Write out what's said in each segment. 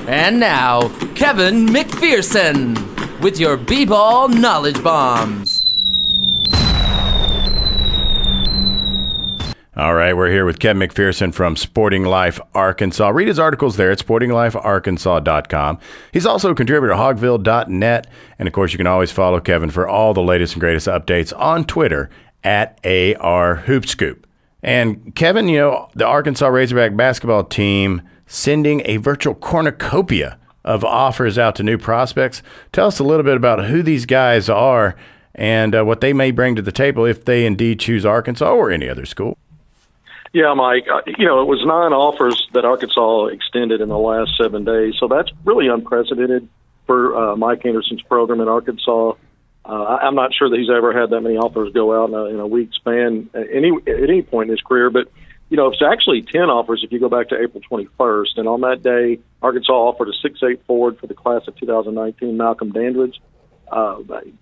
And now, Kevin McPherson with your B-Ball Knowledge Bombs. All right, we're here with Kevin McPherson from Sporting Life Arkansas. Read his articles there at sportinglifearkansas.com. He's also a contributor to hogville.net. And, of course, you can always follow Kevin for all the latest and greatest updates on Twitter at ARHoopscoop. And, Kevin, you know, the Arkansas Razorback basketball team sending a virtual cornucopia of offers out to new prospects. Tell us a little bit about who these guys are and what they may bring to the table if they indeed choose Arkansas or any other school. Yeah, Mike, it was 9 offers that Arkansas extended in the last 7 days, so that's really unprecedented for Mike Anderson's program in Arkansas. I'm not sure that he's ever had that many offers go out in a week span at any point in his career, but, it's actually 10 offers if you go back to April 21st, and on that day, Arkansas offered a 6'8" forward for the class of 2019, Malcolm Dandridge.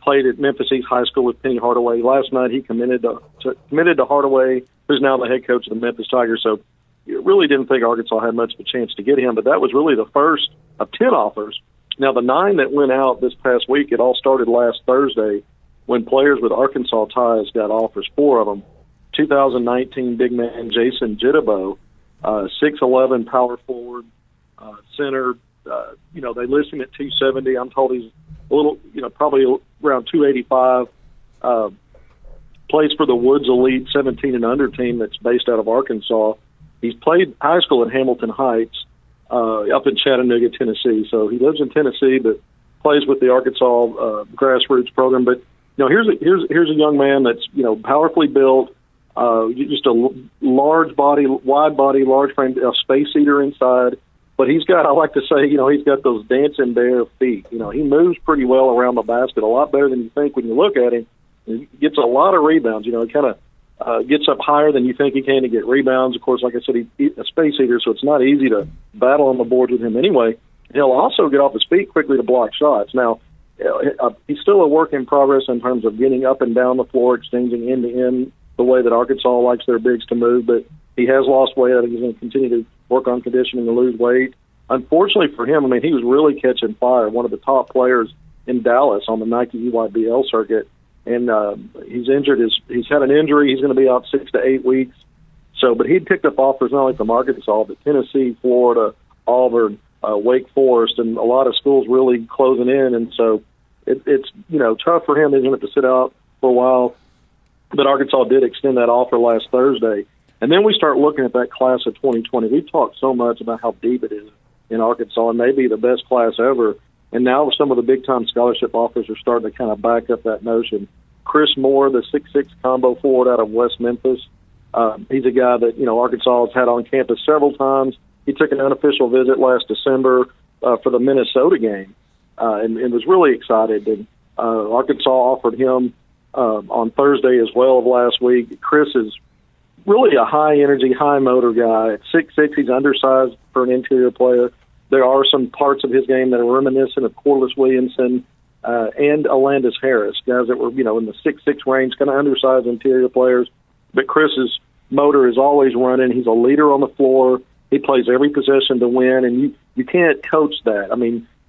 Played at Memphis East High School with Penny Hardaway. Last night he committed to Hardaway, who's now the head coach of the Memphis Tigers. So you really didn't think Arkansas had much of a chance to get him, but that was really the first of 10 offers. Now, the 9 that went out this past week, it all started last Thursday when players with Arkansas ties got offers, 4 of them. 2019 big man Jason Jittibo, 6'11" power forward, center. They list him at 270. I'm told he's a little, probably around 285. Plays for the Woods Elite 17 and under team that's based out of Arkansas. He's played high school at Hamilton Heights up in Chattanooga, Tennessee. So he lives in Tennessee, but plays with the Arkansas grassroots program. But here's a young man that's powerfully built, just a large body, wide body, large frame, space eater inside. But he's got, I like to say, he's got those dancing bear feet. He moves pretty well around the basket, a lot better than you think when you look at him. He gets a lot of rebounds. He kind of gets up higher than you think he can to get rebounds. Of course, like I said, he's a space eater, so it's not easy to battle on the boards with him anyway. He'll also get off his feet quickly to block shots. Now, he's still a work in progress in terms of getting up and down the floor, extending end-to-end the way that Arkansas likes their bigs to move, but he has lost weight. I think he's going to continue to work on conditioning and lose weight. Unfortunately for him, he was really catching fire, one of the top players in Dallas on the Nike EYBL circuit, and he's injured. He's had an injury. He's going to be out 6 to 8 weeks. So, but he'd picked up offers not only from Arkansas, but Tennessee, Florida, Auburn, Wake Forest, and a lot of schools really closing in. And so it's tough for him, isn't it, to sit out for a while. But Arkansas did extend that offer last Thursday. And then we start looking at that class of 2020. We've talked so much about how deep it is in Arkansas, and maybe the best class ever. And now some of the big-time scholarship offers are starting to kind of back up that notion. Chris Moore, the 6'6" combo forward out of West Memphis, he's a guy that, Arkansas has had on campus several times. He took an unofficial visit last December for the Minnesota game and was really excited. And Arkansas offered him on Thursday as well of last week. Chris is really a high-energy, high-motor guy. At 6'6", he's undersized for an interior player. There are some parts of his game that are reminiscent of Corliss Williamson and Alandis Harris, guys that were, in the 6'6" range, kind of undersized interior players. But Chris's motor is always running. He's a leader on the floor. He plays every possession to win, and you can't coach that.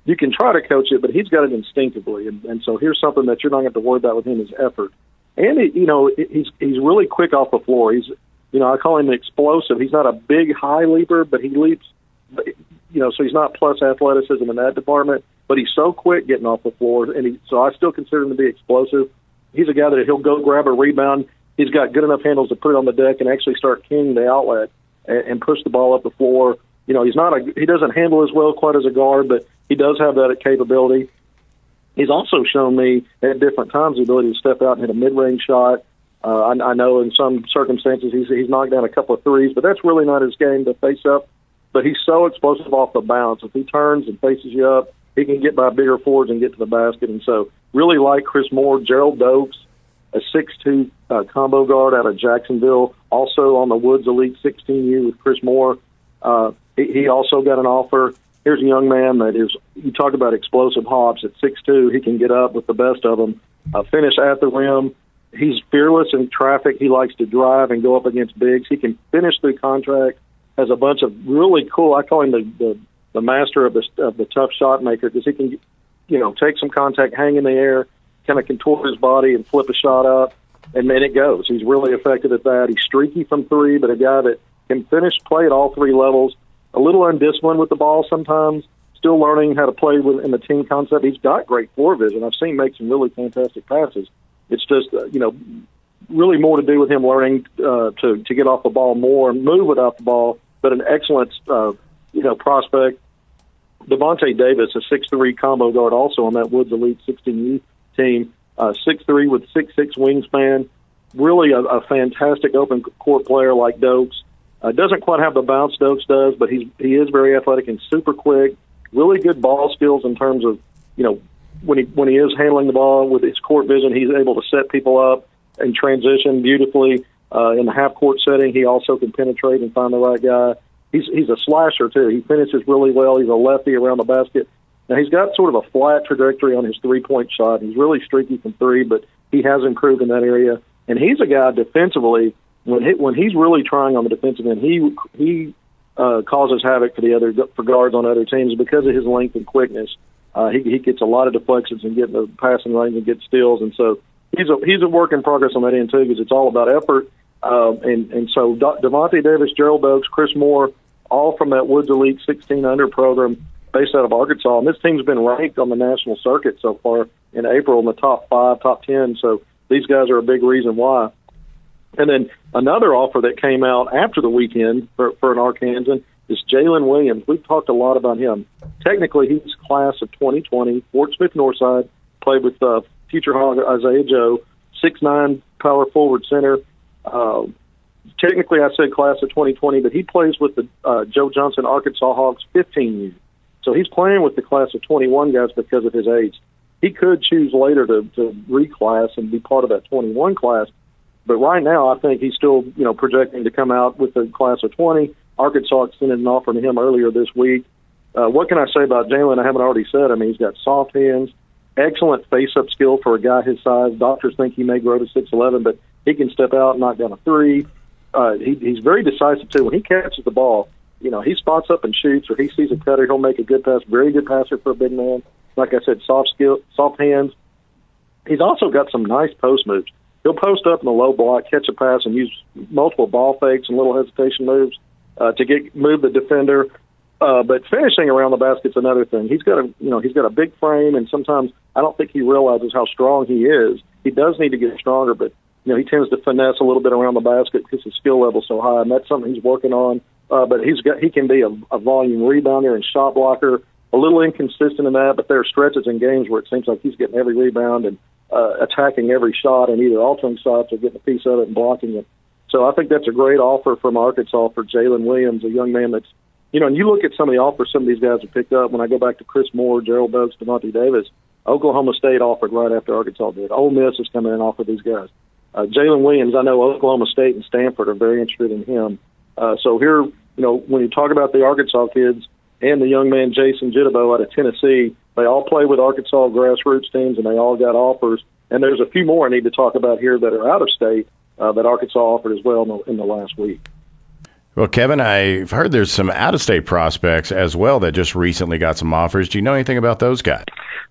You can try to coach it, but he's got it instinctively. And so here's something that you're not going to have to worry about with him is effort. And, he's really quick off the floor. He's, I call him explosive. He's not a big, high leaper, but he leaps, so he's not plus athleticism in that department, but he's so quick getting off the floor. And so I still consider him to be explosive. He's a guy that he'll go grab a rebound. He's got good enough handles to put it on the deck and actually start kinging the outlet and push the ball up the floor. He doesn't handle as well quite as a guard, but he does have that capability. He's also shown me at different times the ability to step out and hit a mid-range shot. I know in some circumstances he's knocked down a couple of threes, but that's really not his game to face up. But he's so explosive off the bounce. If he turns and faces you up, he can get by bigger forwards and get to the basket. And so really like Chris Moore. Gerald Dokes, a 6'2" combo guard out of Jacksonville, also on the Woods Elite 16U with Chris Moore. He also got an offer. Here's a young man that is, you talk about explosive hops at 6'2". He can get up with the best of them, finish at the rim. He's fearless in traffic. He likes to drive and go up against bigs. He can finish through contract, has a bunch of really cool, I call him the the master of the tough shot maker, because he can, take some contact, hang in the air, kind of contort his body and flip a shot up, and then it goes. He's really effective at that. He's streaky from three, but a guy that can play at all three levels. A little undisciplined with the ball sometimes, still learning how to play in the team concept. He's got great floor vision. I've seen him make some really fantastic passes. It's just, really more to do with him learning to get off the ball more and move without the ball, but an excellent, prospect. Devontae Davis, a 6'3" combo guard, also on that Woods Elite 16U team, 6'3" with 6'6" wingspan. Really a fantastic open court player like Dokes. Doesn't quite have the bounce Dokes does, but he is very athletic and super quick. Really good ball skills in terms of, when he is handling the ball with his court vision, he's able to set people up and transition beautifully. In the half-court setting, he also can penetrate and find the right guy. He's a slasher, too. He finishes really well. He's a lefty around the basket. Now, he's got sort of a flat trajectory on his three-point shot. He's really streaky from three, but he has improved in that area. And he's a guy defensively, when he's really trying on the defensive end, he causes havoc for guards on other teams because of his length and quickness. He gets a lot of deflections and get in the passing range and get steals. And so he's a work in progress on that end, too, because it's all about effort. And so Devontae Davis, Gerald Dokes, Chris Moore, all from that Woods Elite 16 under program based out of Arkansas. And this team's been ranked on the national circuit so far in April in the top 5, top 10. So these guys are a big reason why. And then another offer that came out after the weekend for an Arkansan is Jalen Williams. We've talked a lot about him. Technically, he's class of 2020, Fort Smith Northside, played with future Hog Isaiah Joe, 6'9", power forward center. Technically, I said class of 2020, but he plays with the Joe Johnson Arkansas Hogs 15U. So he's playing with the class of 21 guys because of his age. He could choose later to reclass and be part of that 21 class. But right now, I think he's still, projecting to come out with the class of 20. Arkansas extended an offer to him earlier this week. What can I say about Jalen? I haven't already said. I mean, he's got soft hands, excellent face-up skill for a guy his size. Doctors think he may grow to 6'11", but he can step out and knock down a three. He's very decisive, too. When he catches the ball, he spots up and shoots, or he sees a cutter, he'll make a good pass. Very good passer for a big man. Like I said, soft hands. He's also got some nice post moves. He'll post up in the low block, catch a pass, and use multiple ball fakes and little hesitation moves to move the defender. But finishing around the basket's another thing. He's got a big frame, and sometimes I don't think he realizes how strong he is. He does need to get stronger, but he tends to finesse a little bit around the basket because his skill level's so high, and that's something he's working on. But he can be a volume rebounder and shot blocker. A little inconsistent in that, but there are stretches in games where it seems like he's getting every rebound and attacking every shot and either altering shots or getting a piece of it and blocking it. So I think that's a great offer from Arkansas for Jalen Williams, a young man that's, and you look at some of the offers some of these guys have picked up. When I go back to Chris Moore, Gerald Dokes, Devontae Davis, Oklahoma State offered right after Arkansas did. Ole Miss is coming in and offered these guys. Jalen Williams, I know Oklahoma State and Stanford are very interested in him. So here, when you talk about the Arkansas kids and the young man Jason Jitabo out of Tennessee, they all play with Arkansas grassroots teams, and they all got offers. And there's a few more I need to talk about here that are out of state that Arkansas offered as well in the last week. Well, Kevin, I've heard there's some out-of-state prospects as well that just recently got some offers. Do you know anything about those guys?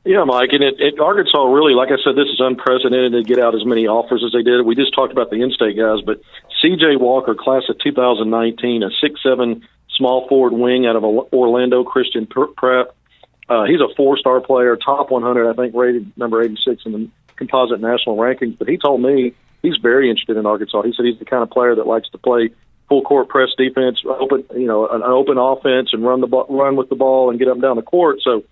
Yeah, Mike, and Arkansas really, like I said, this is unprecedented to get out as many offers as they did. We just talked about the in-state guys, but C.J. Walker, class of 2019, a 6'7", small forward wing out of Orlando Christian Prep. He's a four-star player, top 100, I think, rated number 86 in the composite national rankings. But he told me he's very interested in Arkansas. He said he's the kind of player that likes to play full court press defense, an open offense, and run with the ball and get up and down the court. So,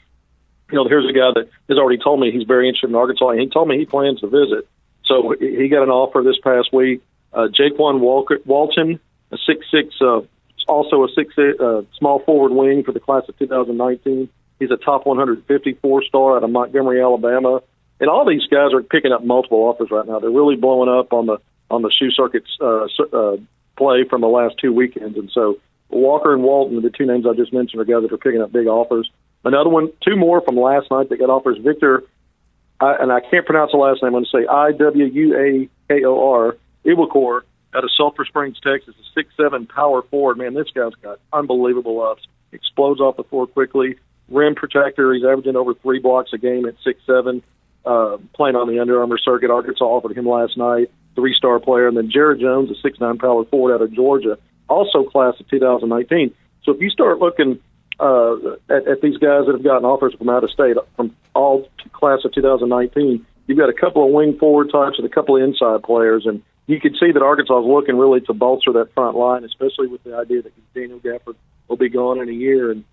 here's a guy that has already told me he's very interested in Arkansas, and he told me he plans to visit. So he got an offer this past week. Jaquan Walton, a 6'6", also a 6'8", small forward wing for the class of 2019. He's a top 154 star out of Montgomery, Alabama. And all these guys are picking up multiple offers right now. They're really blowing up on the shoe circuit's play from the last 2 weekends. And so Walker and Walton, the two names I just mentioned, are guys that are picking up big offers. Another one, two more from last night that got offers. Victor, and I can't pronounce the last name. I'm going to say Iwuakor, Iwuakor, out of Sulphur Springs, Texas, a 6'7" power forward. Man, this guy's got unbelievable ups. explodes off the floor quickly. Rim protector, he's averaging over 3 blocks a game at 6'7", playing on the Under Armour circuit. Arkansas offered him last night, 3-star player. And then Jared Jones, a 6'9" power forward out of Georgia, also class of 2019. So if you start looking at these guys that have gotten offers from out of state, from all class of 2019, you've got a couple of wing forward types and a couple of inside players. And you can see that Arkansas is looking really to bolster that front line, especially with the idea that Daniel Gafford will be gone in a year. And,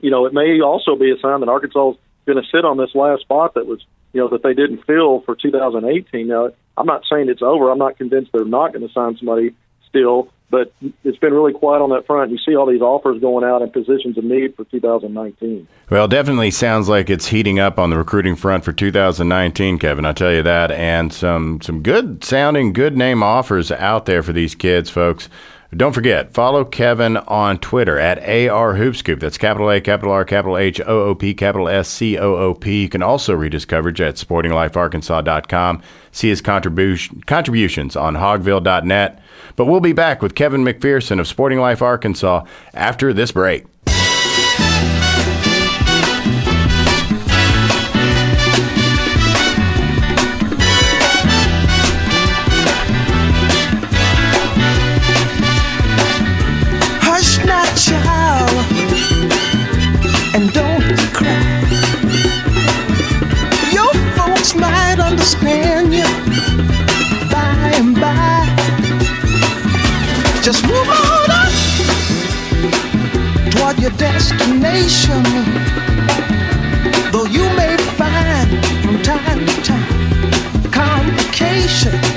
you know, it may also be a sign that Arkansas is going to sit on this last spot that was, you know, that they didn't fill for 2018. Now, I'm not saying it's over. I'm not convinced they're not going to sign somebody still, but it's been really quiet on that front. You see all these offers going out in positions of need for 2019. Well, definitely sounds like it's heating up on the recruiting front for 2019, Kevin. I'll tell you that. And some good sounding, good name offers out there for these kids, folks. Don't forget, follow Kevin on Twitter at ARHoopscoop. That's capital A, capital R, capital H, OOP, capital SCOOP. You can also read his coverage at sportinglifearkansas.com. See his contributions on hogville.net. But we'll be back with Kevin McPherson of Sporting Life Arkansas after this break. And don't cry. Your folks might understand you by and by. Just move on up toward your destination. Though you may find from time to time complications,